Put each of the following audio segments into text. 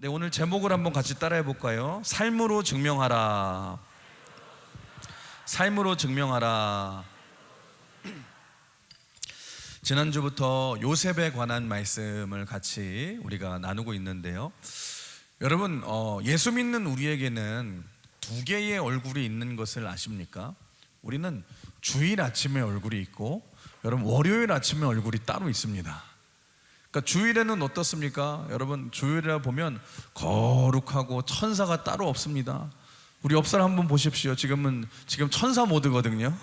네, 오늘 제목을 한번 같이 따라해 볼까요? 삶으로 증명하라. 삶으로 증명하라. 지난주부터 요셉에 관한 말씀을 같이 우리가 나누고 있는데요. 여러분, 예수 믿는 우리에게는 두 개의 얼굴이 있는 것을 아십니까? 우리는 주일 아침에 얼굴이 있고, 여러분, 월요일 아침에 얼굴이 따로 있습니다. 그러니까 주일에는 어떻습니까? 여러분, 주일이라 보면 거룩하고 천사가 따로 없습니다. 우리 옆 사람 한번 보십시오. 지금 천사 모드거든요.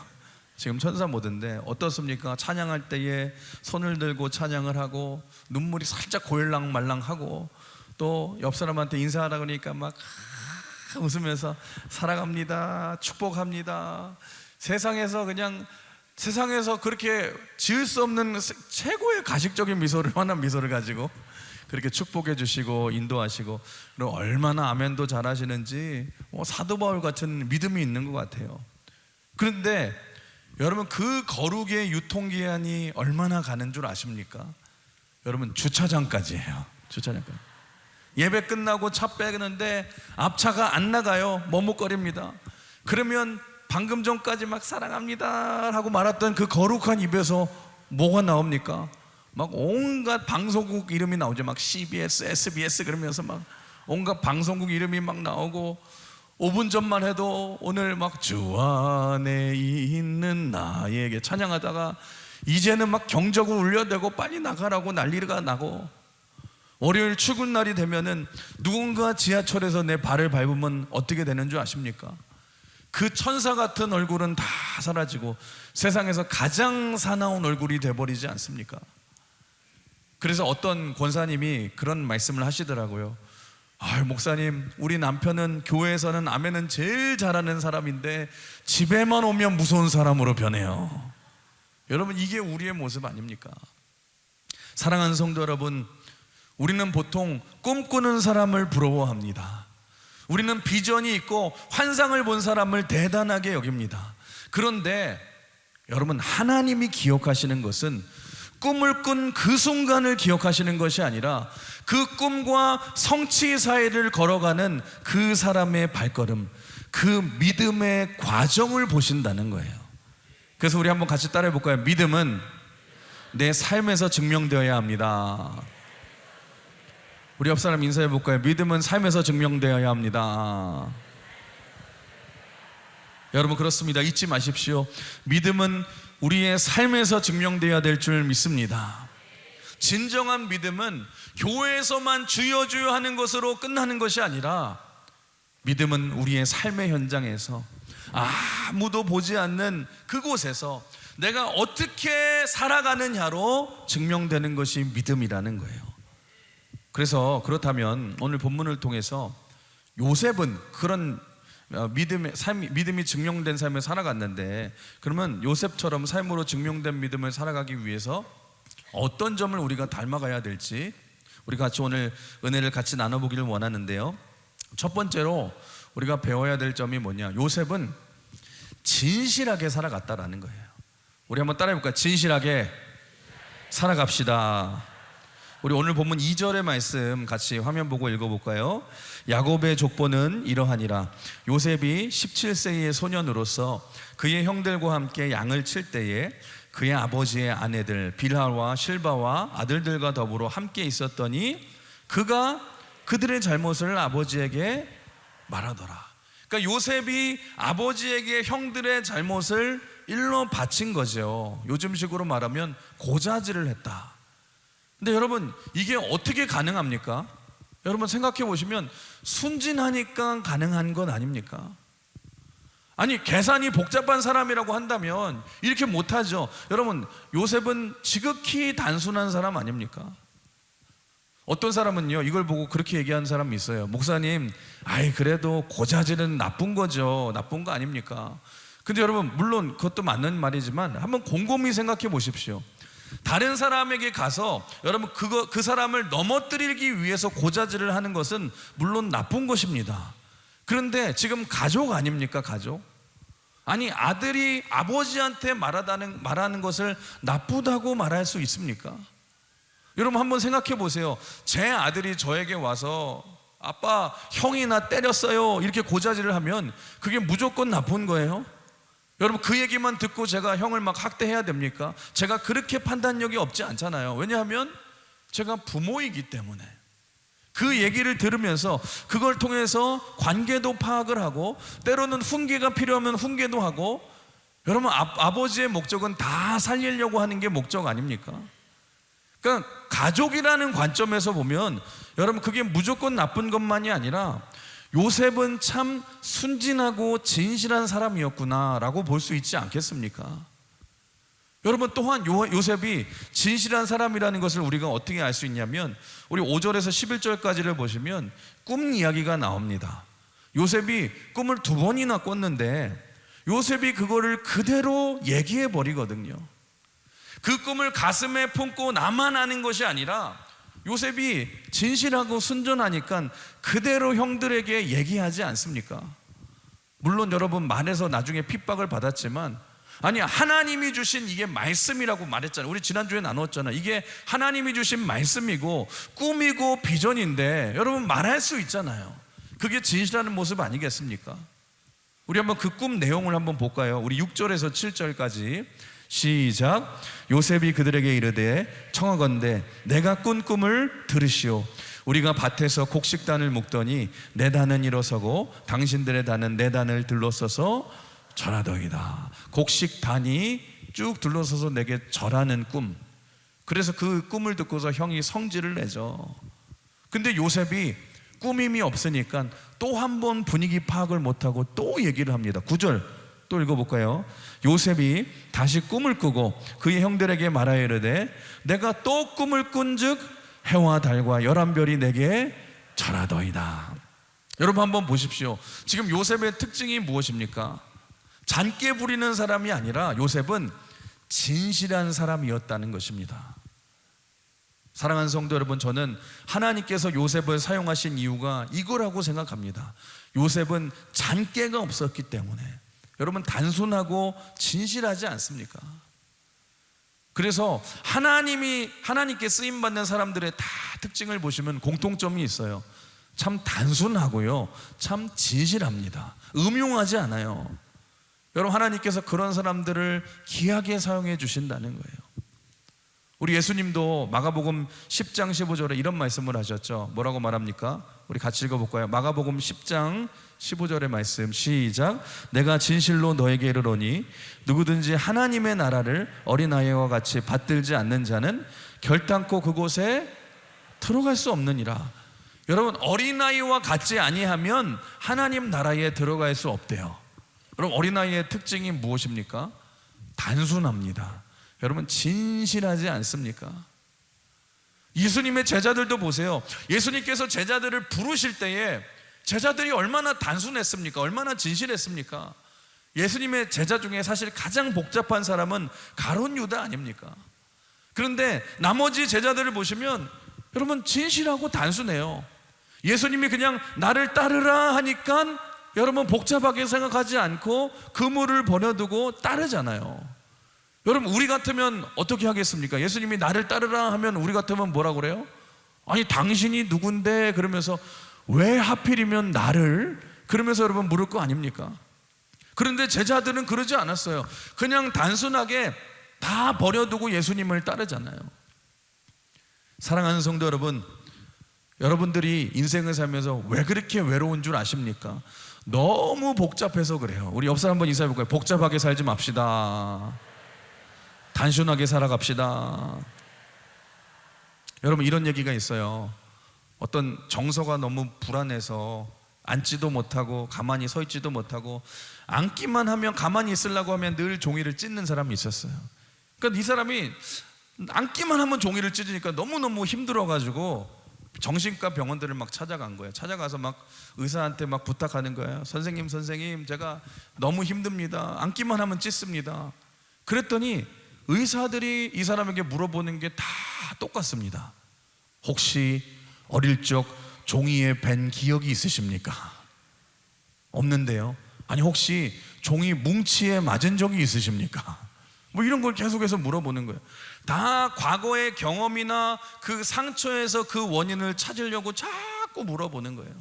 지금 천사 모드인데 어떻습니까? 찬양할 때에 손을 들고 찬양을 하고 눈물이 살짝 고일랑말랑하고 또 옆 사람한테 인사하라 그러니까 막 웃으면서 사랑합니다, 축복합니다. 세상에서 그렇게 지을 수 없는 최고의 가식적인 미소를, 환한 미소를 가지고 그렇게 축복해 주시고 인도하시고, 그리고 얼마나 아멘도 잘하시는지 사도 바울 같은 믿음이 있는 것 같아요. 그런데 여러분, 그 거룩의 유통기한이 얼마나 가는 줄 아십니까? 여러분, 주차장까지예요. 주차장까지. 예배 끝나고 차 빼는데 앞차가 안 나가요. 머뭇거립니다. 그러면 방금 전까지 막 사랑합니다 하고 말았던 그 거룩한 입에서 뭐가 나옵니까? 막 온갖 방송국 이름이 나오죠. 막 CBS, SBS 그러면서 막 온갖 방송국 이름이 막 나오고, 5분 전만 해도 오늘 막 주 안에 있는 나에게 찬양하다가 이제는 막 경적을 울려대고 빨리 나가라고 난리가 나고, 월요일 출근 날이 되면은 누군가 지하철에서 내 발을 밟으면 어떻게 되는 줄 아십니까? 그 천사 같은 얼굴은 다 사라지고 세상에서 가장 사나운 얼굴이 돼버리지 않습니까? 그래서 어떤 권사님이 그런 말씀을 하시더라고요. 목사님, 우리 남편은 교회에서는 아멘은 제일 잘하는 사람인데 집에만 오면 무서운 사람으로 변해요. 여러분, 이게 우리의 모습 아닙니까? 사랑하는 성도 여러분, 우리는 보통 꿈꾸는 사람을 부러워합니다. 우리는 비전이 있고 환상을 본 사람을 대단하게 여깁니다. 그런데 여러분, 하나님이 기억하시는 것은 꿈을 꾼 그 순간을 기억하시는 것이 아니라 그 꿈과 성취 사이를 걸어가는 그 사람의 발걸음, 그 믿음의 과정을 보신다는 거예요. 그래서 우리 한번 같이 따라해 볼까요? 믿음은 내 삶에서 증명되어야 합니다. 우리 옆 사람 인사해 볼까요? 믿음은 삶에서 증명되어야 합니다. 여러분, 그렇습니다. 잊지 마십시오. 믿음은 우리의 삶에서 증명되어야 될 줄 믿습니다. 진정한 믿음은 교회에서만 주여 주여 하는 것으로 끝나는 것이 아니라, 믿음은 우리의 삶의 현장에서 아무도 보지 않는 그곳에서 내가 어떻게 살아가느냐로 증명되는 것이 믿음이라는 거예요. 그렇다면 오늘 본문을 통해서 요셉은 그런 믿음이 증명된 삶을 살아갔는데, 그러면 요셉처럼 삶으로 증명된 믿음을 살아가기 위해서 어떤 점을 우리가 닮아가야 될지 우리 같이 오늘 은혜를 같이 나눠보기를 원하는데요. 첫 번째로 우리가 배워야 될 점이 뭐냐? 요셉은 진실하게 살아갔다라는 거예요. 우리 한번 따라해볼까요? 진실하게 살아갑시다. 우리 오늘 본문 2절의 말씀 같이 화면 보고 읽어볼까요? 야곱의 족보는 이러하니라. 요셉이 17세의 소년으로서 그의 형들과 함께 양을 칠 때에 그의 아버지의 아내들 빌하와 실바와 아들들과 더불어 함께 있었더니 그가 그들의 잘못을 아버지에게 말하더라. 그러니까 요셉이 아버지에게 형들의 잘못을 일러 바친 거죠. 요즘식으로 말하면 고자질을 했다. 근데 여러분, 이게 어떻게 가능합니까? 여러분 생각해 보시면 순진하니까 가능한 건 아닙니까? 아니, 계산이 복잡한 사람이라고 한다면 이렇게 못하죠. 여러분, 요셉은 지극히 단순한 사람 아닙니까? 어떤 사람은요, 이걸 보고 그렇게 얘기하는 사람이 있어요. 목사님, 그래도 고자질은 나쁜 거죠. 나쁜 거 아닙니까? 근데 여러분, 물론 그것도 맞는 말이지만 한번 곰곰이 생각해 보십시오. 다른 사람에게 가서 여러분 그 사람을 넘어뜨리기 위해서 고자질을 하는 것은 물론 나쁜 것입니다. 그런데 지금 가족 아닙니까? 가족? 아니, 아들이 아버지한테 말하는 것을 나쁘다고 말할 수 있습니까? 여러분 한번 생각해 보세요. 제 아들이 저에게 와서 아빠 형이 나 때렸어요 이렇게 고자질을 하면 그게 무조건 나쁜 거예요? 여러분 그 얘기만 듣고 제가 형을 막 학대해야 됩니까? 제가 그렇게 판단력이 없지 않잖아요. 왜냐하면 제가 부모이기 때문에 그 얘기를 들으면서 그걸 통해서 관계도 파악을 하고 때로는 훈계가 필요하면 훈계도 하고, 여러분 아버지의 목적은 다 살리려고 하는 게 목적 아닙니까? 그러니까 가족이라는 관점에서 보면 여러분 그게 무조건 나쁜 것만이 아니라 요셉은 참 순진하고 진실한 사람이었구나 라고 볼 수 있지 않겠습니까? 여러분 또한 요셉이 진실한 사람이라는 것을 우리가 어떻게 알 수 있냐면 우리 5절에서 11절까지를 보시면 꿈 이야기가 나옵니다. 요셉이 꿈을 2번이나 꿨는데 요셉이 그거를 그대로 얘기해 버리거든요. 그 꿈을 가슴에 품고 나만 아는 것이 아니라 요셉이 진실하고 순전하니까 그대로 형들에게 얘기하지 않습니까? 물론 여러분 말해서 나중에 핍박을 받았지만, 아니 하나님이 주신 이게 말씀이라고 말했잖아요. 우리 지난주에 나눴잖아요. 이게 하나님이 주신 말씀이고 꿈이고 비전인데 여러분 말할 수 있잖아요. 그게 진실하는 모습 아니겠습니까? 우리 한번 그 꿈 내용을 한번 볼까요? 우리 6절에서 7절까지 시작. 요셉이 그들에게 이르되 청하건대 내가 꾼 꿈을 들으시오. 우리가 밭에서 곡식단을 묶더니 내 단은 일어서고 당신들의 단은 내 단을 들러서서 절하더이다. 곡식단이 쭉 둘러서서 내게 절하는 꿈. 그래서 그 꿈을 듣고서 형이 성질을 내죠. 근데 요셉이 꾸밈이 없으니까 또 한 번 분위기 파악을 못하고 또 얘기를 합니다. 9절 또 읽어볼까요? 요셉이 다시 꿈을 꾸고 그의 형들에게 말하여 이르되 내가 또 꿈을 꾼즉 해와 달과 11별이 내게 절하더이다. 여러분 한번 보십시오. 지금 요셉의 특징이 무엇입니까? 잔깨 부리는 사람이 아니라 요셉은 진실한 사람이었다는 것입니다. 사랑하는 성도 여러분, 저는 하나님께서 요셉을 사용하신 이유가 이거라고 생각합니다. 요셉은 잔깨가 없었기 때문에. 여러분 단순하고 진실하지 않습니까? 그래서 하나님께 쓰임받는 사람들의 다 특징을 보시면 공통점이 있어요. 참 단순하고요, 참 진실합니다. 음흉하지 않아요. 여러분 하나님께서 그런 사람들을 귀하게 사용해 주신다는 거예요. 우리 예수님도 마가복음 10장 15절에 이런 말씀을 하셨죠. 뭐라고 말합니까? 우리 같이 읽어볼까요? 마가복음 10장 15절의 말씀 시작. 내가 진실로 너에게 이르노니 누구든지 하나님의 나라를 어린아이와 같이 받들지 않는 자는 결단코 그곳에 들어갈 수 없느니라. 여러분 어린아이와 같지 아니하면 하나님 나라에 들어갈 수 없대요. 여러분 어린아이의 특징이 무엇입니까? 단순합니다. 여러분 진실하지 않습니까? 예수님의 제자들도 보세요. 예수님께서 제자들을 부르실 때에 제자들이 얼마나 단순했습니까? 얼마나 진실했습니까? 예수님의 제자 중에 사실 가장 복잡한 사람은 가룟 유다 아닙니까? 그런데 나머지 제자들을 보시면 여러분 진실하고 단순해요. 예수님이 그냥 나를 따르라 하니까 여러분 복잡하게 생각하지 않고 그물을 버려두고 따르잖아요. 여러분 우리 같으면 어떻게 하겠습니까? 예수님이 나를 따르라 하면 우리 같으면 뭐라 그래요? 아니 당신이 누군데? 그러면서 왜 하필이면 나를? 그러면서 여러분 물을 거 아닙니까? 그런데 제자들은 그러지 않았어요. 그냥 단순하게 다 버려두고 예수님을 따르잖아요. 사랑하는 성도 여러분, 여러분들이 인생을 살면서 왜 그렇게 외로운 줄 아십니까? 너무 복잡해서 그래요. 우리 옆 사람 한번 인사해 볼까요? 복잡하게 살지 맙시다. 단순하게 살아갑시다. 여러분 이런 얘기가 있어요. 어떤 정서가 너무 불안해서 앉지도 못하고 가만히 서 있지도 못하고 앉기만 하면 가만히 있으려고 하면 늘 종이를 찢는 사람이 있었어요. 그러니까 이 사람이 앉기만 하면 종이를 찢으니까 너무너무 힘들어가지고 정신과 병원들을 막 찾아간 거예요. 찾아가서 막 의사한테 막 부탁하는 거예요. 선생님 제가 너무 힘듭니다. 앉기만 하면 찢습니다. 그랬더니 의사들이 이 사람에게 물어보는 게 다 똑같습니다. 혹시 어릴 적 종이에 벤 기억이 있으십니까? 없는데요. 아니 혹시 종이 뭉치에 맞은 적이 있으십니까? 뭐 이런 걸 계속해서 물어보는 거예요. 다 과거의 경험이나 그 상처에서 그 원인을 찾으려고 자꾸 자꾸 물어보는 거예요.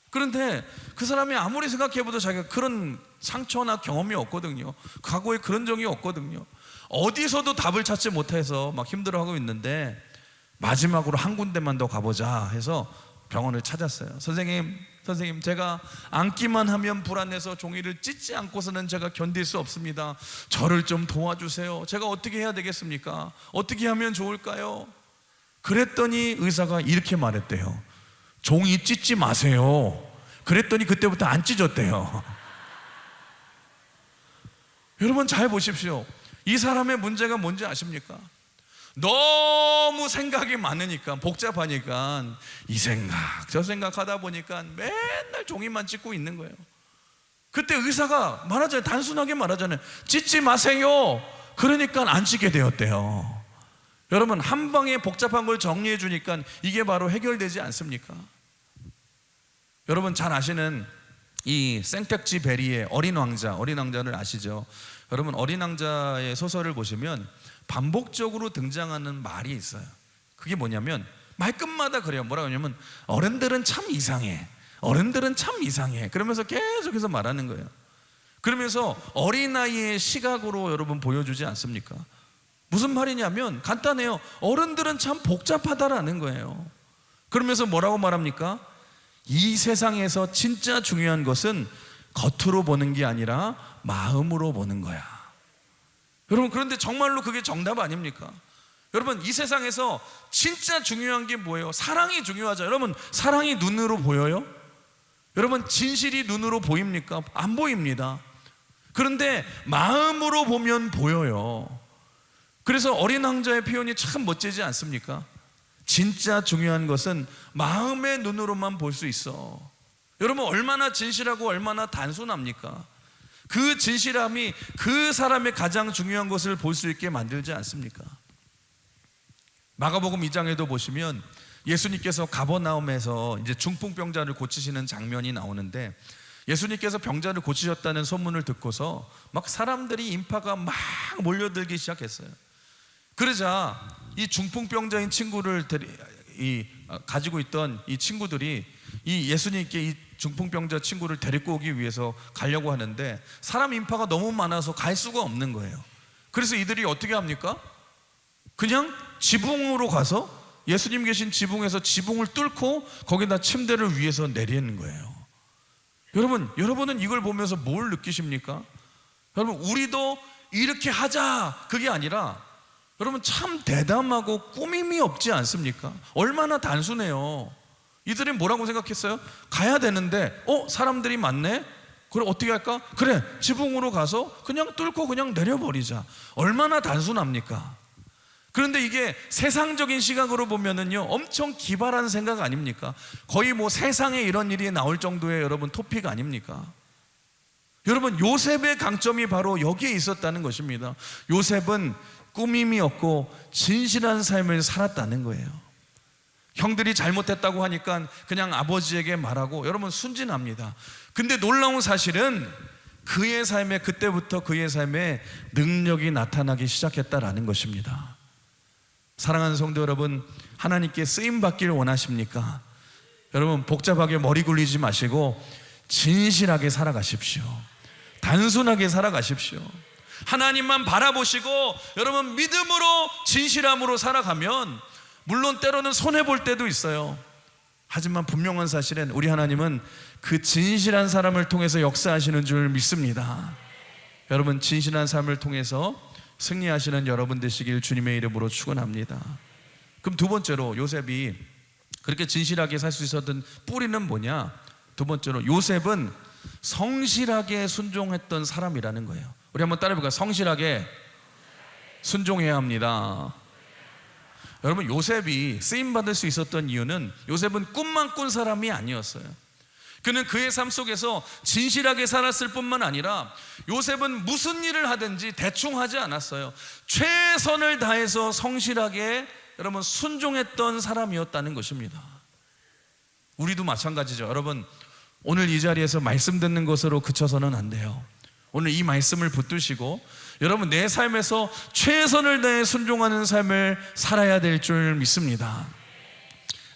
그런데 그 사람이 아무리 생각해봐도 자기가 그런 상처나 경험이 없거든요. 과거에 그런 적이 없거든요. 어디서도 답을 찾지 못해서 막 힘들어하고 있는데 마지막으로 한 군데만 더 가보자 해서 병원을 찾았어요. 선생님 제가 앉기만 하면 불안해서 종이를 찢지 않고서는 제가 견딜 수 없습니다. 저를 좀 도와주세요. 제가 어떻게 해야 되겠습니까? 어떻게 하면 좋을까요? 그랬더니 의사가 이렇게 말했대요. 종이 찢지 마세요. 그랬더니 그때부터 안 찢었대요. 여러분 잘 보십시오. 이 사람의 문제가 뭔지 아십니까? 너무 생각이 많으니까, 복잡하니까 이 생각 저 생각 하다 보니까 맨날 종이만 찢고 있는 거예요. 그때 의사가 말하잖아요. 단순하게 말하잖아요. 찢지 마세요. 그러니까 안 찢게 되었대요. 여러분 한 방에 복잡한 걸 정리해 주니까 이게 바로 해결되지 않습니까? 여러분 잘 아시는 이 생텍쥐 베리의 어린 왕자를 아시죠? 여러분 어린 왕자의 소설을 보시면 반복적으로 등장하는 말이 있어요. 그게 뭐냐면 말끝마다 그래요. 뭐라고 하냐면 어른들은 참 이상해. 어른들은 참 이상해. 그러면서 계속해서 말하는 거예요. 그러면서 어린아이의 시각으로 여러분 보여주지 않습니까? 무슨 말이냐면 간단해요. 어른들은 참 복잡하다라는 거예요. 그러면서 뭐라고 말합니까? 이 세상에서 진짜 중요한 것은 겉으로 보는 게 아니라 마음으로 보는 거야. 여러분 그런데 정말로 그게 정답 아닙니까? 여러분 이 세상에서 진짜 중요한 게 뭐예요? 사랑이 중요하죠. 여러분 사랑이 눈으로 보여요? 여러분 진실이 눈으로 보입니까? 안 보입니다. 그런데 마음으로 보면 보여요. 그래서 어린 왕자의 표현이 참 멋지지 않습니까? 진짜 중요한 것은 마음의 눈으로만 볼 수 있어. 여러분 얼마나 진실하고 얼마나 단순합니까? 그 진실함이 그 사람의 가장 중요한 것을 볼 수 있게 만들지 않습니까? 마가복음 2장에도 보시면 예수님께서 가버나움에서 이제 중풍병자를 고치시는 장면이 나오는데 예수님께서 병자를 고치셨다는 소문을 듣고서 막 사람들이 인파가 막 몰려들기 시작했어요. 그러자 이 중풍병자인 친구를 가지고 있던 이 친구들이 이 예수님께 이 중풍병자 친구를 데리고 오기 위해서 가려고 하는데 사람 인파가 너무 많아서 갈 수가 없는 거예요. 그래서 이들이 어떻게 합니까? 그냥 지붕으로 가서 예수님 계신 지붕에서 지붕을 뚫고 거기다 침대를 위에서 내리는 거예요. 여러분은 이걸 보면서 뭘 느끼십니까? 여러분 우리도 이렇게 하자 그게 아니라 여러분 참 대담하고 꾸밈이 없지 않습니까? 얼마나 단순해요. 이들이 뭐라고 생각했어요? 가야 되는데 사람들이 많네? 그래 어떻게 할까? 그래 지붕으로 가서 그냥 뚫고 그냥 내려버리자. 얼마나 단순합니까? 그런데 이게 세상적인 시각으로 보면은요 엄청 기발한 생각 아닙니까? 거의 뭐 세상에 이런 일이 나올 정도의 여러분 토픽 아닙니까? 여러분 요셉의 강점이 바로 여기에 있었다는 것입니다. 요셉은 꾸밈이 없고 진실한 삶을 살았다는 거예요. 형들이 잘못했다고 하니까 그냥 아버지에게 말하고 여러분 순진합니다. 근데 놀라운 사실은 그때부터 그의 삶에 능력이 나타나기 시작했다라는 것입니다. 사랑하는 성도 여러분, 하나님께 쓰임 받기를 원하십니까? 여러분 복잡하게 머리 굴리지 마시고 진실하게 살아가십시오. 단순하게 살아가십시오. 하나님만 바라보시고 여러분 믿음으로 진실함으로 살아가면 물론 때로는 손해볼 때도 있어요. 하지만 분명한 사실은 우리 하나님은 그 진실한 사람을 통해서 역사하시는 줄 믿습니다. 여러분 진실한 삶을 통해서 승리하시는 여러분 되시길 주님의 이름으로 축원합니다. 그럼 두 번째로 요셉이 그렇게 진실하게 살 수 있었던 뿌리는 뭐냐? 두 번째로 요셉은 성실하게 순종했던 사람이라는 거예요. 우리 한번 따라해볼까요? 성실하게 순종해야 합니다. 여러분 요셉이 쓰임받을 수 있었던 이유는 요셉은 꿈만 꾼 사람이 아니었어요. 그는 그의 삶 속에서 진실하게 살았을 뿐만 아니라 요셉은 무슨 일을 하든지 대충 하지 않았어요. 최선을 다해서 성실하게 여러분 순종했던 사람이었다는 것입니다. 우리도 마찬가지죠. 여러분 오늘 이 자리에서 말씀 듣는 것으로 그쳐서는 안 돼요. 오늘 이 말씀을 붙드시고 여러분 내 삶에서 최선을 다해 순종하는 삶을 살아야 될 줄 믿습니다.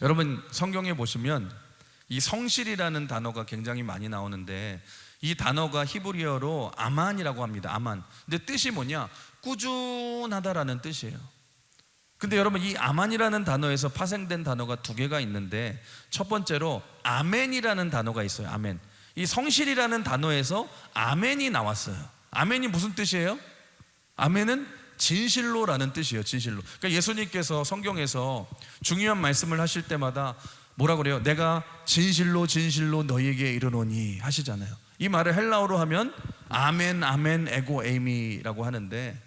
여러분 성경에 보시면 이 성실이라는 단어가 굉장히 많이 나오는데 이 단어가 히브리어로 아만이라고 합니다. 아만. 근데 뜻이 뭐냐? 꾸준하다라는 뜻이에요. 근데 여러분 이 아만이라는 단어에서 파생된 단어가 두 개가 있는데 첫 번째로 아멘이라는 단어가 있어요. 아멘. 이 성실이라는 단어에서 아멘이 나왔어요. 아멘이 무슨 뜻이에요? 아멘은 진실로라는 뜻이에요. 진실로. 그러니까 예수님께서 성경에서 중요한 말씀을 하실 때마다 뭐라 그래요? 내가 진실로 진실로 너희에게 이르노니 하시잖아요. 이 말을 헬라어로 하면 아멘 아멘 에고 에이미라고 하는데,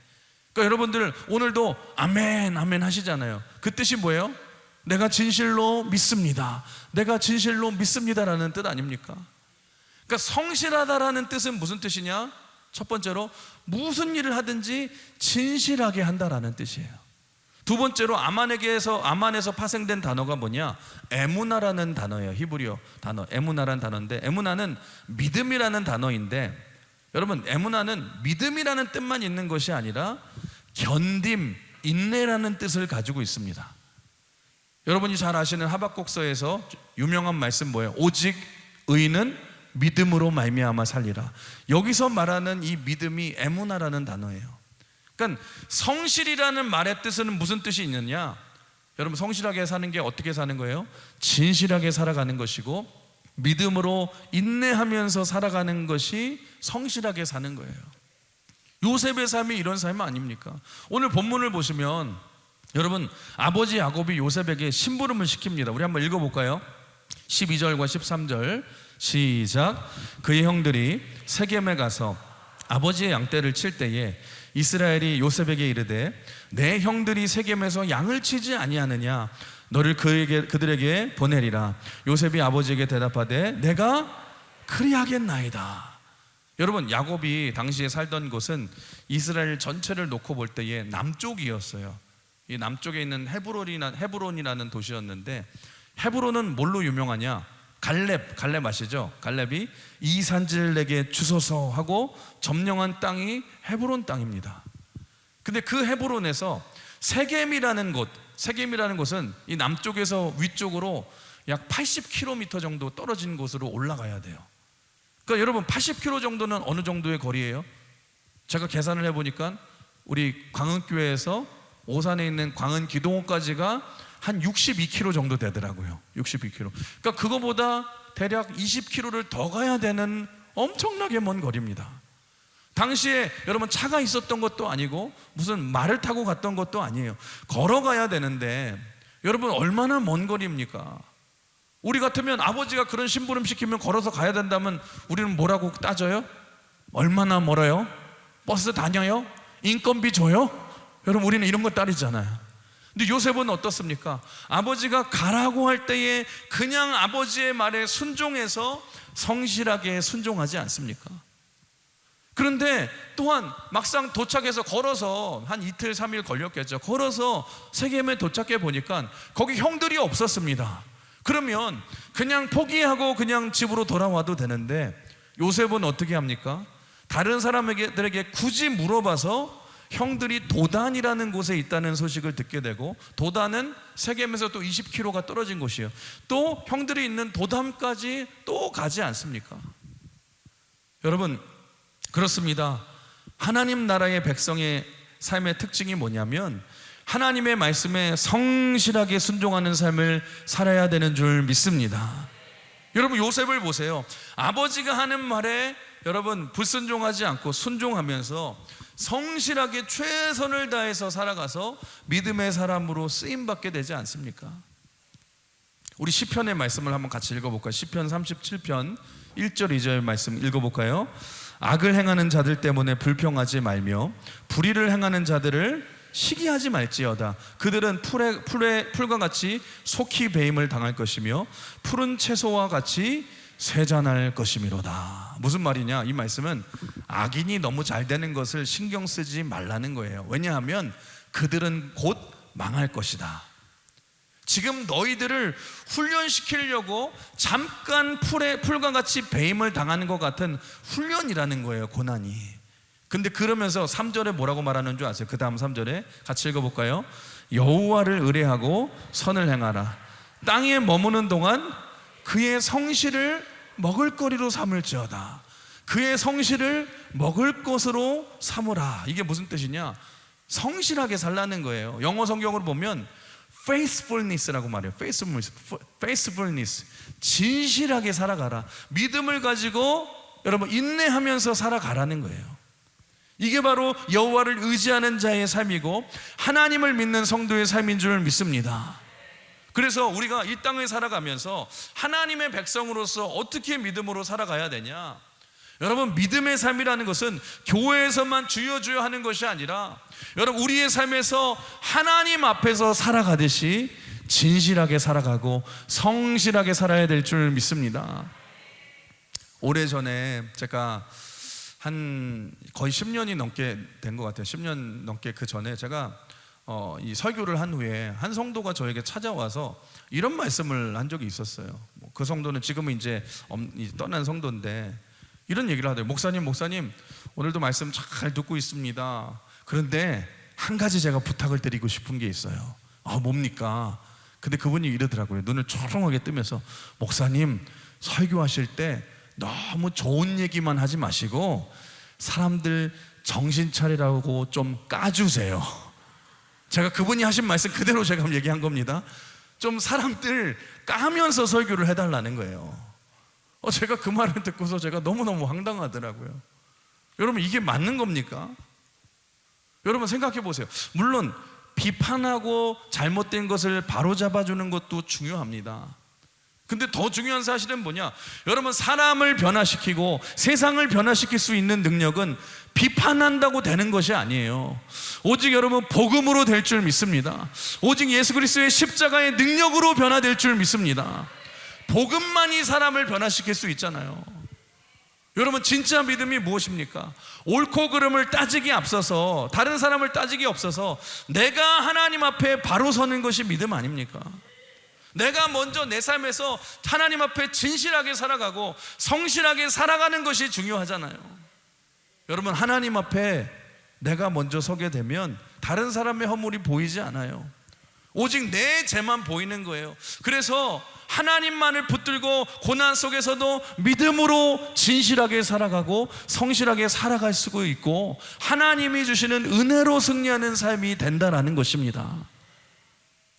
그러니까 여러분들 오늘도 아멘 아멘 하시잖아요. 그 뜻이 뭐예요? 내가 진실로 믿습니다. 내가 진실로 믿습니다라는 뜻 아닙니까? 그러니까 성실하다라는 뜻은 무슨 뜻이냐? 첫 번째로 무슨 일을 하든지 진실하게 한다라는 뜻이에요. 두 번째로 아만에서 파생된 단어가 뭐냐? 에무나라는 단어예요. 히브리어 단어 에무나라는 단어인데, 에무나는 믿음이라는 단어인데, 여러분 에무나는 믿음이라는 뜻만 있는 것이 아니라 견딤, 인내라는 뜻을 가지고 있습니다. 여러분이 잘 아시는 하박국서에서 유명한 말씀 뭐예요? 오직 의인은 믿음으로 말미암아 살리라. 여기서 말하는 이 믿음이 에무나라는 단어예요. 그러니까 성실이라는 말의 뜻은 무슨 뜻이 있느냐? 여러분 성실하게 사는 게 어떻게 사는 거예요? 진실하게 살아가는 것이고, 믿음으로 인내하면서 살아가는 것이 성실하게 사는 거예요. 요셉의 삶이 이런 삶 아닙니까? 오늘 본문을 보시면 여러분 아버지 야곱이 요셉에게 심부름을 시킵니다. 우리 한번 읽어볼까요? 12절과 13절 시작. 그의 형들이 세겜에 가서 아버지의 양떼를 칠 때에 이스라엘이 요셉에게 이르되 내 형들이 세겜에서 양을 치지 아니하느냐? 너를 그들에게 보내리라. 요셉이 아버지에게 대답하되 내가 그리하겠나이다. 여러분 야곱이 당시에 살던 곳은 이스라엘 전체를 놓고 볼 때에 남쪽이었어요. 이 남쪽에 있는 헤브론이라는 도시였는데, 헤브론은 뭘로 유명하냐? 갈렙 아시죠? 갈렙이 이 산지를 내게 주소서 하고 점령한 땅이 헤브론 땅입니다. 근데 그 헤브론에서 세겜이라는 곳은 이 남쪽에서 위쪽으로 약 80km 정도 떨어진 곳으로 올라가야 돼요. 그러니까 여러분 80km 정도는 어느 정도의 거리예요? 제가 계산을 해보니까 우리 광흥교회에서 오산에 있는 광흥기동호까지가 한 62km 정도 되더라고요. 62km. 그러니까 그거보다 대략 20km를 더 가야 되는 엄청나게 먼 거리입니다. 당시에 여러분 차가 있었던 것도 아니고 무슨 말을 타고 갔던 것도 아니에요. 걸어가야 되는데 여러분 얼마나 먼 거리입니까? 우리 같으면 아버지가 그런 심부름 시키면 걸어서 가야 된다면 우리는 뭐라고 따져요? 얼마나 멀어요? 버스 다녀요? 인건비 줘요? 여러분 우리는 이런 거 따르잖아요. 근데 요셉은 어떻습니까? 아버지가 가라고 할 때에 그냥 아버지의 말에 순종해서 성실하게 순종하지 않습니까? 그런데 또한 막상 도착해서 걸어서 한 이틀 3일 걸렸겠죠. 걸어서 세겜에 도착해 보니까 거기 형들이 없었습니다. 그러면 그냥 포기하고 그냥 집으로 돌아와도 되는데 요셉은 어떻게 합니까? 다른 사람들에게 굳이 물어봐서 형들이 도단이라는 곳에 있다는 소식을 듣게 되고, 도단은 세겜에서 또 20km가 떨어진 곳이에요. 또 형들이 있는 도단까지 또 가지 않습니까? 여러분 그렇습니다. 하나님 나라의 백성의 삶의 특징이 뭐냐면 하나님의 말씀에 성실하게 순종하는 삶을 살아야 되는 줄 믿습니다. 여러분 요셉을 보세요. 아버지가 하는 말에 여러분 불순종하지 않고 순종하면서 성실하게 최선을 다해서 살아가서 믿음의 사람으로 쓰임받게 되지 않습니까? 우리 시편의 말씀을 한번 같이 읽어볼까요? 시편 37편 1절 2절 말씀 읽어볼까요? 악을 행하는 자들 때문에 불평하지 말며 불의를 행하는 자들을 시기하지 말지어다. 그들은 풀과 같이 속히 배임을 당할 것이며 푸른 채소와 같이 쇠잔할 것이미로다. 무슨 말이냐? 이 말씀은 악인이 너무 잘 되는 것을 신경 쓰지 말라는 거예요. 왜냐하면 그들은 곧 망할 것이다. 지금 너희들을 훈련시키려고 잠깐 풀과 같이 배임을 당하는 것 같은 훈련이라는 거예요. 고난이. 근데 그러면서 3절에 뭐라고 말하는 줄 아세요? 그 다음 3절에 같이 읽어볼까요? 여호와를 의뢰하고 선을 행하라. 땅에 머무는 동안 그의 성실을 먹을거리로 삼을지어다. 그의 성실을 먹을 것으로 삼으라. 이게 무슨 뜻이냐? 성실하게 살라는 거예요. 영어 성경으로 보면 faithfulness라고 말해요. faithfulness. 진실하게 살아가라. 믿음을 가지고 여러분 인내하면서 살아가라는 거예요. 이게 바로 여호와를 의지하는 자의 삶이고 하나님을 믿는 성도의 삶인 줄 믿습니다. 그래서 우리가 이 땅을 살아가면서 하나님의 백성으로서 어떻게 믿음으로 살아가야 되냐? 여러분, 믿음의 삶이라는 것은 교회에서만 주여 주여 하는 것이 아니라 여러분 우리의 삶에서 하나님 앞에서 살아가듯이 진실하게 살아가고 성실하게 살아야 될 줄 믿습니다. 오래전에 제가 한 거의 10년이 넘게 된 것 같아요. 10년 넘게 그 전에 제가 이 설교를 한 후에 한 성도가 저에게 찾아와서 이런 말씀을 한 적이 있었어요. 그 성도는 지금은 이제 떠난 성도인데 이런 얘기를 하더라고요. 목사님 오늘도 말씀 잘 듣고 있습니다. 그런데 한 가지 제가 부탁을 드리고 싶은 게 있어요. 뭡니까? 근데 그분이 이러더라고요. 눈을 초롱하게 뜨면서 목사님 설교하실 때 너무 좋은 얘기만 하지 마시고 사람들 정신 차리라고 좀 까주세요. 제가 그분이 하신 말씀 그대로 제가 얘기한 겁니다. 좀 사람들 까면서 설교를 해달라는 거예요. 제가 그 말을 듣고서 제가 너무너무 황당하더라고요. 여러분, 이게 맞는 겁니까? 여러분 생각해 보세요. 물론 비판하고 잘못된 것을 바로잡아주는 것도 중요합니다. 근데 더 중요한 사실은 뭐냐? 여러분, 사람을 변화시키고 세상을 변화시킬 수 있는 능력은 비판한다고 되는 것이 아니에요. 오직 여러분 복음으로 될 줄 믿습니다. 오직 예수 그리스도의 십자가의 능력으로 변화될 줄 믿습니다. 복음만이 사람을 변화시킬 수 있잖아요. 여러분, 진짜 믿음이 무엇입니까? 옳고 그름을 따지기 앞서서, 다른 사람을 따지기 앞서서 내가 하나님 앞에 바로 서는 것이 믿음 아닙니까? 내가 먼저 내 삶에서 하나님 앞에 진실하게 살아가고 성실하게 살아가는 것이 중요하잖아요. 여러분, 하나님 앞에 내가 먼저 서게 되면 다른 사람의 허물이 보이지 않아요. 오직 내 죄만 보이는 거예요. 그래서 하나님만을 붙들고 고난 속에서도 믿음으로 진실하게 살아가고 성실하게 살아갈 수 있고 하나님이 주시는 은혜로 승리하는 삶이 된다는 것입니다.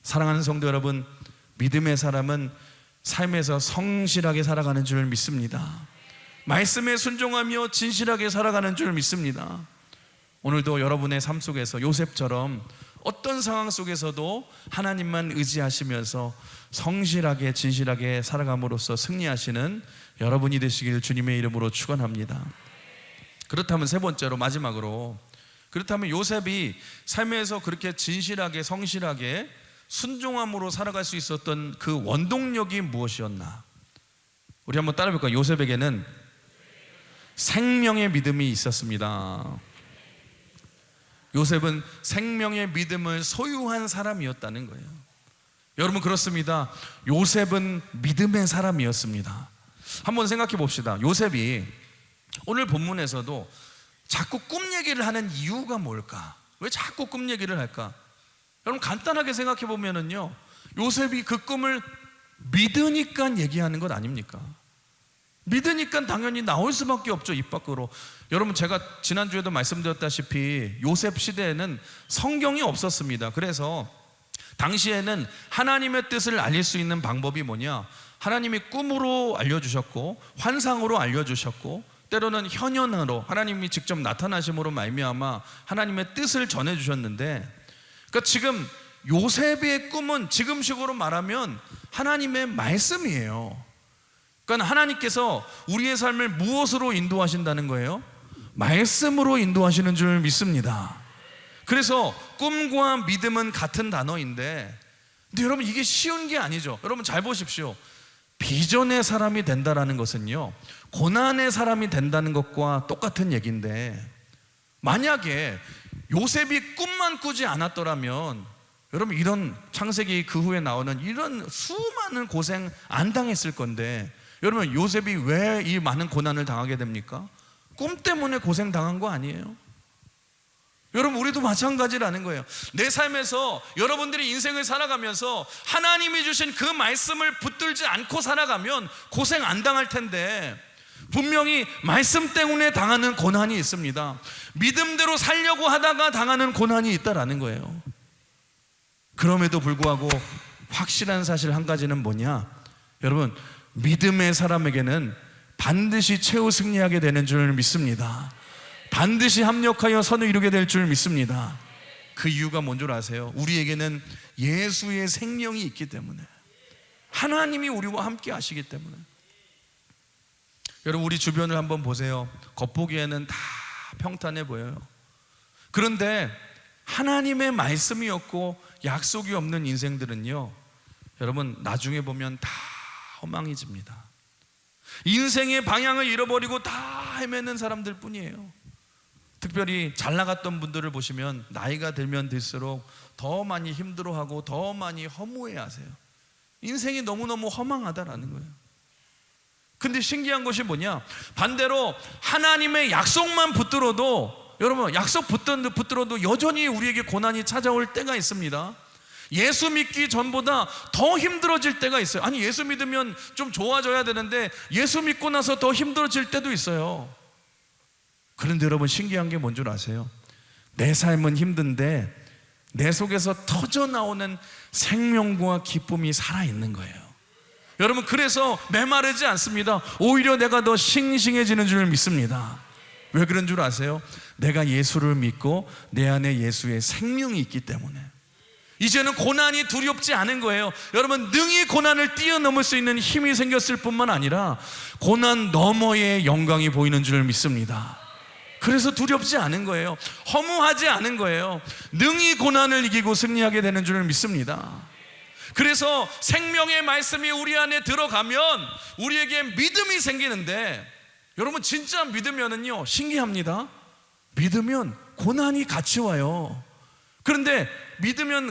사랑하는 성도 여러분, 믿음의 사람은 삶에서 성실하게 살아가는 줄 믿습니다. 말씀에 순종하며 진실하게 살아가는 줄 믿습니다. 오늘도 여러분의 삶 속에서 요셉처럼 어떤 상황 속에서도 하나님만 의지하시면서 성실하게 진실하게 살아감으로써 승리하시는 여러분이 되시길 주님의 이름으로 축원합니다. 그렇다면 세 번째로, 마지막으로, 그렇다면 요셉이 삶에서 그렇게 진실하게 성실하게 순종함으로 살아갈 수 있었던 그 원동력이 무엇이었나? 우리 한번 따라 볼까요? 요셉에게는 생명의 믿음이 있었습니다. 요셉은 생명의 믿음을 소유한 사람이었다는 거예요. 여러분, 그렇습니다. 요셉은 믿음의 사람이었습니다. 한번 생각해 봅시다. 요셉이 오늘 본문에서도 자꾸 꿈 얘기를 하는 이유가 뭘까? 왜 자꾸 꿈 얘기를 할까? 여러분, 간단하게 생각해 보면은요, 요셉이 그 꿈을 믿으니까 얘기하는 것 아닙니까? 믿으니까 당연히 나올 수밖에 없죠, 입 밖으로. 여러분, 제가 지난주에도 말씀드렸다시피 요셉 시대에는 성경이 없었습니다. 그래서 당시에는 하나님의 뜻을 알릴 수 있는 방법이 뭐냐? 하나님이 꿈으로 알려주셨고 환상으로 알려주셨고 때로는 현현으로 하나님이 직접 나타나심으로 말미암아 하나님의 뜻을 전해주셨는데, 그러니까 지금 요셉의 꿈은 지금식으로 말하면 하나님의 말씀이에요. 그러니까 하나님께서 우리의 삶을 무엇으로 인도하신다는 거예요? 말씀으로 인도하시는 줄 믿습니다. 그래서 꿈과 믿음은 같은 단어인데, 근데 여러분, 이게 쉬운 게 아니죠. 여러분 잘 보십시오. 비전의 사람이 된다는 것은요, 고난의 사람이 된다는 것과 똑같은 얘기인데, 만약에 요셉이 꿈만 꾸지 않았더라면 여러분, 이런 창세기 그 후에 나오는 이런 수많은 고생 안 당했을 건데, 여러분, 요셉이 왜 이 많은 고난을 당하게 됩니까? 꿈 때문에 고생 당한 거 아니에요? 여러분, 우리도 마찬가지라는 거예요. 내 삶에서 여러분들이 인생을 살아가면서 하나님이 주신 그 말씀을 붙들지 않고 살아가면 고생 안 당할 텐데, 분명히 말씀 때문에 당하는 고난이 있습니다. 믿음대로 살려고 하다가 당하는 고난이 있다라는 거예요. 그럼에도 불구하고 확실한 사실 한 가지는 뭐냐? 여러분, 믿음의 사람에게는 반드시 최후 승리하게 되는 줄 믿습니다. 반드시 합력하여 선을 이루게 될 줄 믿습니다. 그 이유가 뭔 줄 아세요? 우리에게는 예수의 생명이 있기 때문에, 하나님이 우리와 함께 하시기 때문에. 여러분, 우리 주변을 한번 보세요. 겉보기에는 다 평탄해 보여요. 그런데 하나님의 말씀이 없고 약속이 없는 인생들은요, 여러분, 나중에 보면 다 허망해집니다. 인생의 방향을 잃어버리고 다 헤매는 사람들 뿐이에요. 특별히 잘 나갔던 분들을 보시면 나이가 들면 들수록 더 많이 힘들어하고 더 많이 허무해하세요. 인생이 너무너무 허망하다라는 거예요. 근데 신기한 것이 뭐냐? 반대로 하나님의 약속만 붙들어도, 여러분, 약속 붙들어도 여전히 우리에게 고난이 찾아올 때가 있습니다. 예수 믿기 전보다 더 힘들어질 때가 있어요. 아니, 예수 믿으면 좀 좋아져야 되는데 예수 믿고 나서 더 힘들어질 때도 있어요. 그런데 여러분, 신기한 게 뭔 줄 아세요? 내 삶은 힘든데 내 속에서 터져나오는 생명과 기쁨이 살아있는 거예요. 여러분, 그래서 메마르지 않습니다. 오히려 내가 더 싱싱해지는 줄 믿습니다. 왜 그런 줄 아세요? 내가 예수를 믿고 내 안에 예수의 생명이 있기 때문에. 이제는 고난이 두렵지 않은 거예요. 여러분, 능히 고난을 뛰어넘을 수 있는 힘이 생겼을 뿐만 아니라 고난 너머의 영광이 보이는 줄 믿습니다. 그래서 두렵지 않은 거예요. 허무하지 않은 거예요. 능히 고난을 이기고 승리하게 되는 줄 믿습니다. 그래서 생명의 말씀이 우리 안에 들어가면 우리에게 믿음이 생기는데, 여러분, 진짜 믿으면은요, 신기합니다. 믿으면 고난이 같이 와요. 그런데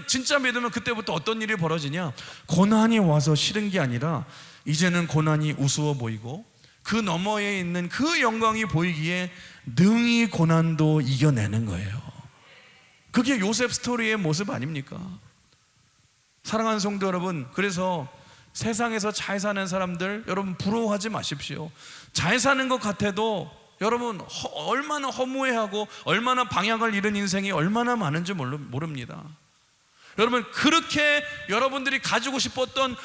진짜 믿으면 그때부터 어떤 일이 벌어지냐? 고난이 와서 싫은 게 아니라 이제는 고난이 우스워 보이고 그 너머에 있는 그 영광이 보이기에 능히 고난도 이겨내는 거예요. 그게 요셉 스토리의 모습 아닙니까? 사랑하는 성도 여러분, 그래서 세상에서 잘 사는 사람들, 여러분, 부러워하지 마십시오. 잘 사는 것 같아도 여러분, 얼마나 허무해하고 얼마나 방향을 잃은 인생이 얼마나 많은지 모릅니다. 여러분, 그렇게 여러분들이 가지고 싶었던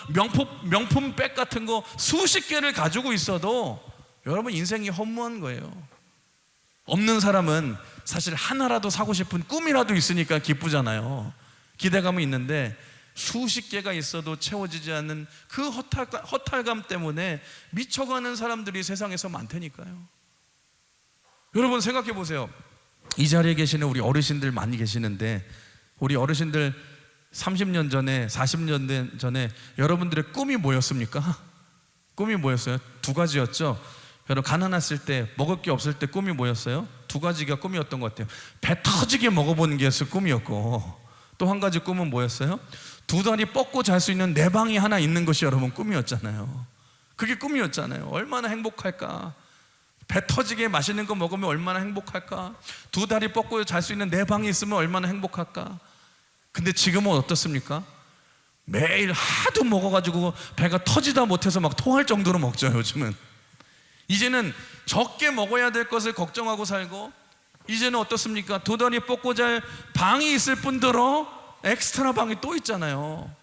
명품 백 같은 거 수십 개를 가지고 있어도 여러분, 인생이 허무한 거예요. 없는 사람은 사실 하나라도 사고 싶은 꿈이라도 있으니까 기쁘잖아요. 기대감이 있는데 수십 개가 있어도 채워지지 않는 그 허탈감 때문에 미쳐가는 사람들이 세상에서 많다니까요. 여러분, 생각해 보세요. 이 자리에 계시는 우리 어르신들 많이 계시는데, 우리 어르신들 30년 전에, 40년 전에 여러분들의 꿈이 뭐였습니까? 꿈이 뭐였어요? 두 가지였죠. 여러분, 가난했을 때, 먹을 게 없을 때 꿈이 뭐였어요? 두 가지가 꿈이었던 것 같아요. 배 터지게 먹어보는 게 꿈이었고, 또 한 가지 꿈은 뭐였어요? 두 다리 뻗고 잘 수 있는 내 방이 하나 있는 것이 여러분 꿈이었잖아요. 그게 꿈이었잖아요. 얼마나 행복할까? 배 터지게 맛있는 거 먹으면 얼마나 행복할까? 두 다리 뻗고 잘 수 있는 내 방이 있으면 얼마나 행복할까? 근데 지금은 어떻습니까? 매일 하도 먹어가지고 배가 터지다 못해서 막 토할 정도로 먹죠. 요즘은 이제는 적게 먹어야 될 것을 걱정하고 살고, 이제는 어떻습니까? 두 다리 뻗고 잘 방이 있을 뿐더러 엑스트라 방이 또 있잖아요.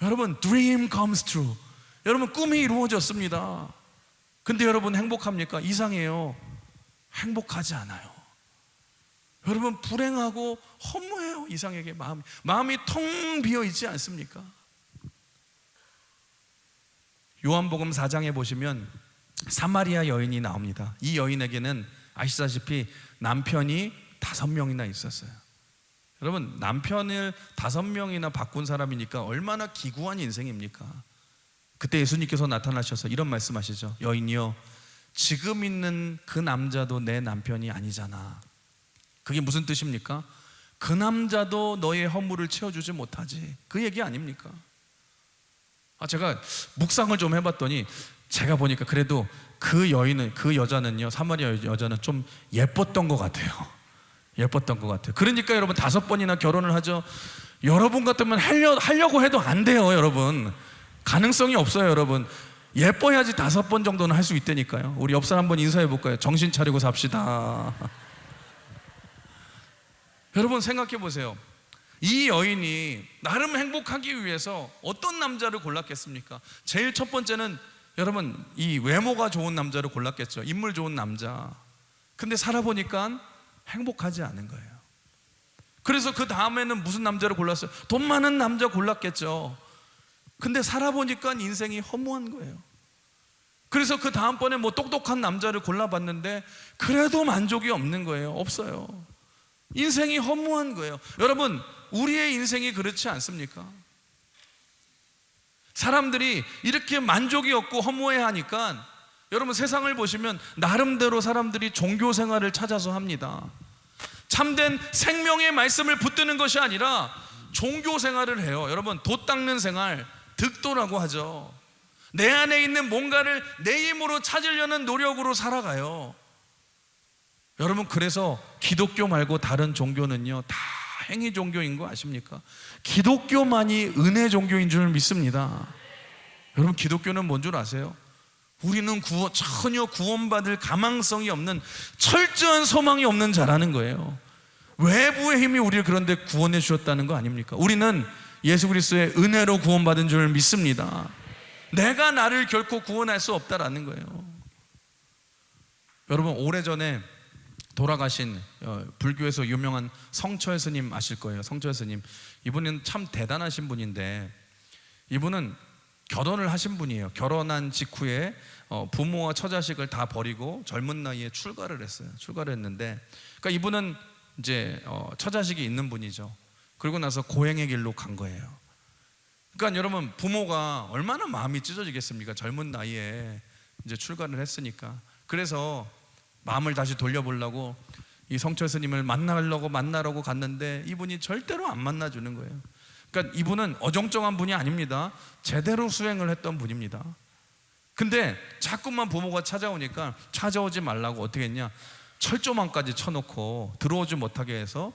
여러분, dream comes true. 여러분, 꿈이 이루어졌습니다. 근데 여러분, 행복합니까? 이상해요. 행복하지 않아요. 여러분, 불행하고 허무해요. 이상하게 마음이 텅 비어 있지 않습니까? 요한복음 4장에 보시면 사마리아 여인이 나옵니다. 이 여인에게는 아시다시피 남편이 5명이나 있었어요. 여러분, 남편을 5명이나 바꾼 사람이니까 얼마나 기구한 인생입니까? 그때 예수님께서 나타나셔서 이런 말씀하시죠. 여인이여, 지금 있는 그 남자도 내 남편이 아니잖아. 그게 무슨 뜻입니까? 그 남자도 너의 허물을 채워주지 못하지. 그 얘기 아닙니까? 제가 묵상을 좀 해봤더니 제가 보니까 그래도 그 여자는요, 사마리아 여자는 좀 예뻤던 것 같아요. 예뻤던 것 같아요. 그러니까 여러분 5번이나 결혼을 하죠. 여러분 같으면 하려고 해도 안 돼요, 여러분. 가능성이 없어요, 여러분. 예뻐야지 5번 정도는 할 수 있다니까요. 우리 옆 사람 한번 인사해 볼까요? 정신 차리고 삽시다. 여러분 생각해 보세요. 이 여인이 나름 행복하기 위해서 어떤 남자를 골랐겠습니까? 제일 첫 번째는 여러분 이 외모가 좋은 남자를 골랐겠죠. 인물 좋은 남자. 근데 살아보니까 행복하지 않은 거예요. 그래서 그 다음에는 무슨 남자를 골랐어요? 돈 많은 남자 골랐겠죠. 근데 살아보니까 인생이 허무한 거예요. 그래서 그 다음번에 뭐 똑똑한 남자를 골라봤는데 그래도 만족이 없는 거예요. 없어요. 인생이 허무한 거예요. 여러분 우리의 인생이 그렇지 않습니까? 사람들이 이렇게 만족이 없고 허무해하니까 여러분 세상을 보시면 나름대로 사람들이 종교 생활을 찾아서 합니다. 참된 생명의 말씀을 붙드는 것이 아니라 종교 생활을 해요. 여러분 돛 닦는 생활, 득도라고 하죠. 내 안에 있는 뭔가를 내 힘으로 찾으려는 노력으로 살아가요. 여러분 그래서 기독교 말고 다른 종교는요 다 행위 종교인 거 아십니까? 기독교만이 은혜 종교인 줄 믿습니다. 여러분 기독교는 뭔 줄 아세요? 우리는 전혀 구원받을 가망성이 없는 철저한 소망이 없는 자라는 거예요. 외부의 힘이 우리를 그런데 구원해 주셨다는 거 아닙니까? 우리는 예수 그리스도의 은혜로 구원받은 줄 믿습니다. 내가 나를 결코 구원할 수 없다라는 거예요. 여러분 오래전에 돌아가신 불교에서 유명한 성철 스님 아실 거예요. 성철 스님, 이분은 참 대단하신 분인데 이분은 결혼을 하신 분이에요. 결혼한 직후에 부모와 처자식을 다 버리고 젊은 나이에 출가를 했어요. 출가를 했는데 그러니까 이분은 이제 처자식이 있는 분이죠. 그리고 나서 고행의 길로 간 거예요. 그러니까 여러분 부모가 얼마나 마음이 찢어지겠습니까? 젊은 나이에 이제 출가를 했으니까. 그래서 마음을 다시 돌려보려고 이 성철 스님을 만나려고 갔는데 이분이 절대로 안 만나주는 거예요. 그러니까 이분은 어정쩡한 분이 아닙니다. 제대로 수행을 했던 분입니다. 근데 자꾸만 부모가 찾아오니까 찾아오지 말라고 어떻게 했냐, 철조망까지 쳐놓고 들어오지 못하게 해서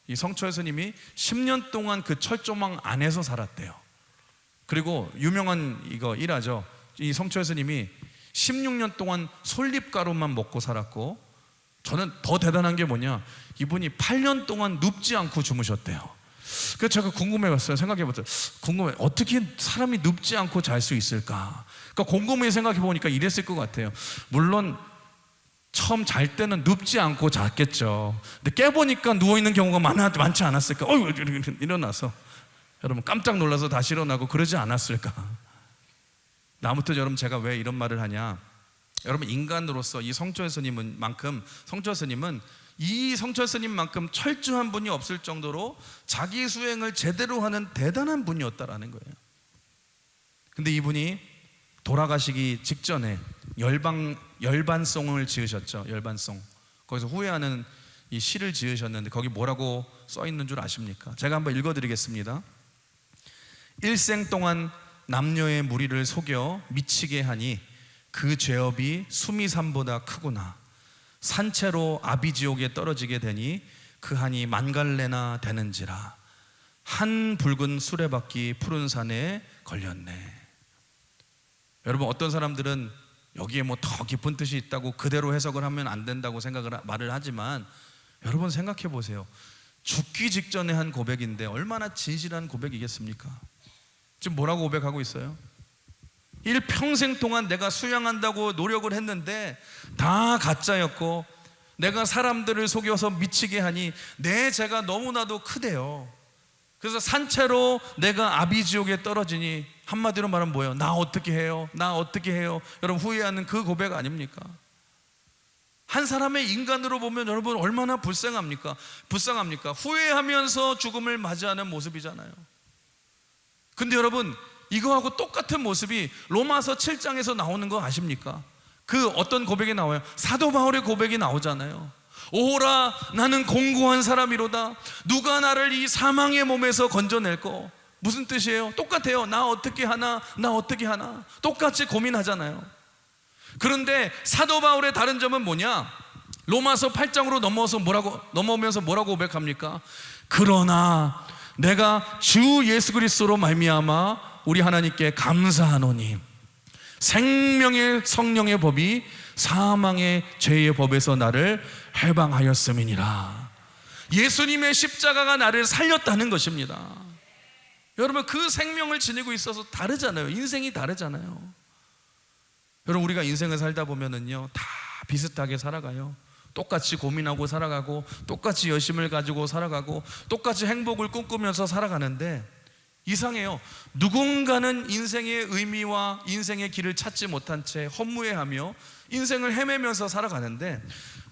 이 성철 스님이 10년 동안 그 철조망 안에서 살았대요. 그리고 유명한 이거 일화죠. 이 성철 스님이 16년 동안 솔잎가루만 먹고 살았고, 저는 더 대단한 게 뭐냐, 이분이 8년 동안 눕지 않고 주무셨대요. 그래서 제가 궁금해봤어요. 생각해봤어요. 궁금해, 어떻게 사람이 눕지 않고 잘 수 있을까? 그러니까 곰곰이 생각해보니까 이랬을 것 같아요. 물론 처음 잘 때는 눕지 않고 잤겠죠. 근데 깨보니까 누워있는 경우가 많지 않았을까? 일어나서 여러분 깜짝 놀라서 다시 일어나고 그러지 않았을까? 아무튼 여러분 제가 왜 이런 말을 하냐, 여러분 인간으로서 이 성철 스님만큼 철저한 분이 없을 정도로 자기 수행을 제대로 하는 대단한 분이었다라는 거예요. 근데 이분이 돌아가시기 직전에 열반송을 지으셨죠. 열반송. 거기서 후회하는 이 시를 지으셨는데 거기 뭐라고 써 있는 줄 아십니까? 제가 한번 읽어드리겠습니다. 일생 동안 남녀의 무리를 속여 미치게 하니 그 죄업이 수미산보다 크구나. 산채로 아비지옥에 떨어지게 되니 그 한이 만갈래나 되는지라. 한 붉은 수레바퀴 푸른 산에 걸렸네. 여러분 어떤 사람들은 여기에 뭐 더 깊은 뜻이 있다고 그대로 해석을 하면 안 된다고 말을 하지만, 여러분 생각해 보세요. 죽기 직전에 한 고백인데 얼마나 진실한 고백이겠습니까? 지금 뭐라고 고백하고 있어요? 일평생 동안 내가 수양한다고 노력을 했는데 다 가짜였고, 내가 사람들을 속여서 미치게 하니 내 죄가 너무나도 크대요. 그래서 산채로 내가 아비지옥에 떨어지니, 한마디로 말하면 뭐예요? 나 어떻게 해요? 나 어떻게 해요? 여러분 후회하는 그 고백 아닙니까? 한 사람의 인간으로 보면 여러분 얼마나 불쌍합니까? 후회하면서 죽음을 맞이하는 모습이잖아요. 근데 여러분 이거하고 똑같은 모습이 로마서 7장에서 나오는 거 아십니까? 그 어떤 고백이 나와요? 사도 바울의 고백이 나오잖아요. 오라 나는 공고한 사람이로다. 누가 나를 이 사망의 몸에서 건져낼꼬. 무슨 뜻이에요? 똑같아요. 나 어떻게 하나 똑같이 고민하잖아요. 그런데 사도 바울의 다른 점은 뭐냐? 로마서 8장으로 넘어오면서 뭐라고 고백합니까? 그러나 내가 주 예수 그리스도로 말미암아 우리 하나님께 감사하노니 생명의 성령의 법이 사망의 죄의 법에서 나를 해방하였음이니라. 예수님의 십자가가 나를 살렸다는 것입니다. 여러분, 그 생명을 지니고 있어서 다르잖아요. 인생이 다르잖아요. 여러분, 우리가 인생을 살다 보면은요, 다 비슷하게 살아가요. 똑같이 고민하고 살아가고, 똑같이 열심을 가지고 살아가고, 똑같이 행복을 꿈꾸면서 살아가는데 이상해요. 누군가는 인생의 의미와 인생의 길을 찾지 못한 채 허무해하며 인생을 헤매면서 살아가는데,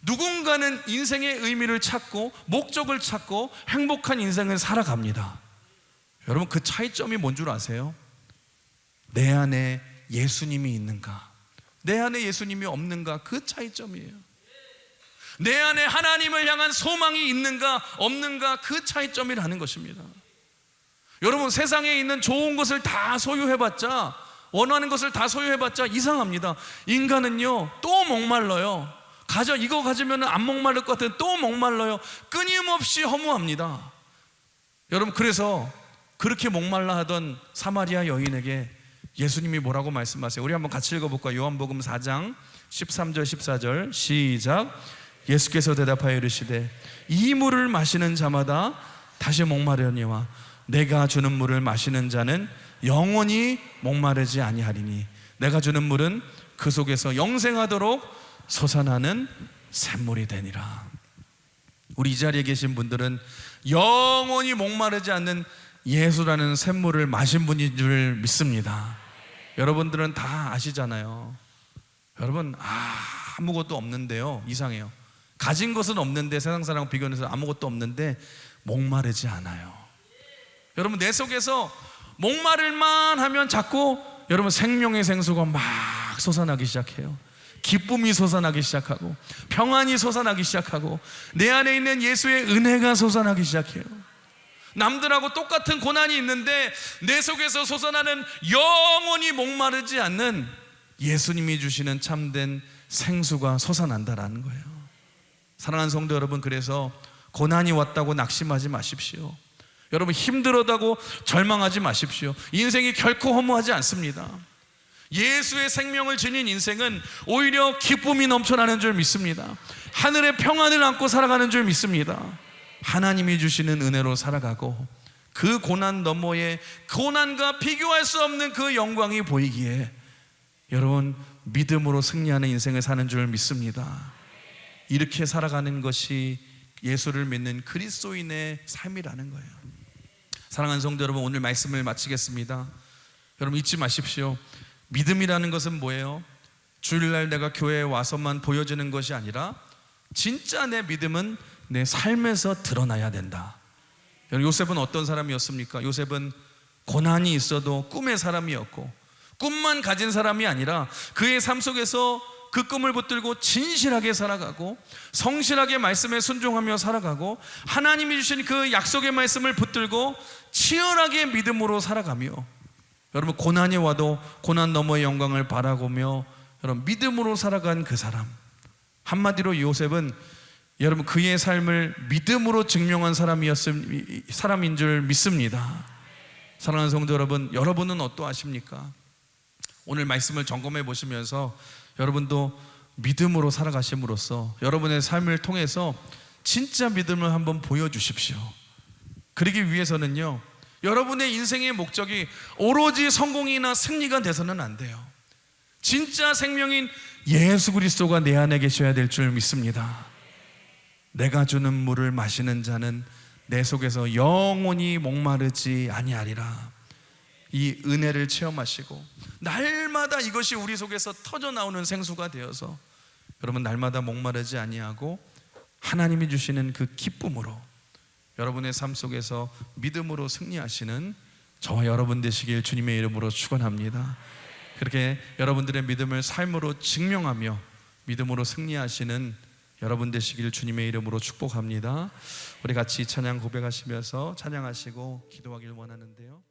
누군가는 인생의 의미를 찾고 목적을 찾고 행복한 인생을 살아갑니다. 여러분, 그 차이점이 뭔 줄 아세요? 내 안에 예수님이 있는가, 내 안에 예수님이 없는가, 그 차이점이에요. 내 안에 하나님을 향한 소망이 있는가 없는가, 그 차이점이라는 것입니다. 여러분, 세상에 있는 좋은 것을 다 소유해봤자, 원하는 것을 다 소유해봤자 이상합니다. 인간은요, 또 목말라요. 이거 가지면 안 목마를 것 같은데 또 목말라요. 끊임없이 허무합니다. 여러분, 그래서 그렇게 목말라 하던 사마리아 여인에게 예수님이 뭐라고 말씀하세요? 우리 한번 같이 읽어볼까요? 요한복음 4장 13절 14절 시작. 예수께서 대답하여 이르시되 이 물을 마시는 자마다 다시 목마르니와 내가 주는 물을 마시는 자는 영원히 목마르지 아니하리니 내가 주는 물은 그 속에서 영생하도록 솟아나는 샘물이 되니라. 우리 이 자리에 계신 분들은 영원히 목마르지 않는 예수라는 샘물을 마신 분인 줄 믿습니다. 여러분들은 다 아시잖아요. 여러분, 아무것도 없는데요, 이상해요. 가진 것은 없는데, 세상 사람과 비교해서 아무것도 없는데 목마르지 않아요. 여러분, 내 속에서 목마를만 하면 자꾸 여러분 생명의 생수가 막 솟아나기 시작해요. 기쁨이 솟아나기 시작하고, 평안이 솟아나기 시작하고, 내 안에 있는 예수의 은혜가 솟아나기 시작해요. 남들하고 똑같은 고난이 있는데 내 속에서 솟아나는 영원히 목마르지 않는 예수님이 주시는 참된 생수가 솟아난다라는 거예요. 사랑하는 성도 여러분, 그래서 고난이 왔다고 낙심하지 마십시오. 여러분, 힘들었다고 절망하지 마십시오. 인생이 결코 허무하지 않습니다. 예수의 생명을 지닌 인생은 오히려 기쁨이 넘쳐나는 줄 믿습니다. 하늘의 평안을 안고 살아가는 줄 믿습니다. 하나님이 주시는 은혜로 살아가고, 그 고난 너머에 고난과 비교할 수 없는 그 영광이 보이기에 여러분, 믿음으로 승리하는 인생을 사는 줄 믿습니다. 이렇게 살아가는 것이 예수를 믿는 그리스도인의 삶이라는 거예요. 사랑하는 성도 여러분, 오늘 말씀을 마치겠습니다. 여러분, 잊지 마십시오. 믿음이라는 것은 뭐예요? 주일날 내가 교회에 와서만 보여지는 것이 아니라 진짜 내 믿음은 내 삶에서 드러나야 된다. 요셉은 어떤 사람이었습니까? 요셉은 고난이 있어도 꿈의 사람이었고, 꿈만 가진 사람이 아니라 그의 삶 속에서 그 꿈을 붙들고 진실하게 살아가고, 성실하게 말씀에 순종하며 살아가고, 하나님이 주신 그 약속의 말씀을 붙들고 치열하게 믿음으로 살아가며, 여러분, 고난이 와도 고난 너머의 영광을 바라보며 여러분 믿음으로 살아간 그 사람, 한마디로 요셉은 여러분 그의 삶을 믿음으로 증명한 사람인 줄 믿습니다. 사랑하는 성도 여러분, 여러분은 어떠하십니까? 오늘 말씀을 점검해 보시면서 여러분도 믿음으로 살아가심으로써 여러분의 삶을 통해서 진짜 믿음을 한번 보여주십시오. 그러기 위해서는요, 여러분의 인생의 목적이 오로지 성공이나 승리가 돼서는 안 돼요. 진짜 생명인 예수 그리스도가 내 안에 계셔야 될 줄 믿습니다. 내가 주는 물을 마시는 자는 내 속에서 영원히 목마르지 아니하리라. 이 은혜를 체험하시고 날마다 이것이 우리 속에서 터져나오는 생수가 되어서 여러분 날마다 목마르지 아니하고 하나님이 주시는 그 기쁨으로 여러분의 삶 속에서 믿음으로 승리하시는 저와 여러분 되시길 주님의 이름으로 축원합니다. 그렇게 여러분들의 믿음을 삶으로 증명하며 믿음으로 승리하시는 여러분 되시길 주님의 이름으로 축복합니다. 우리 같이 찬양 고백하시면서 찬양하시고 기도하길 원하는데요.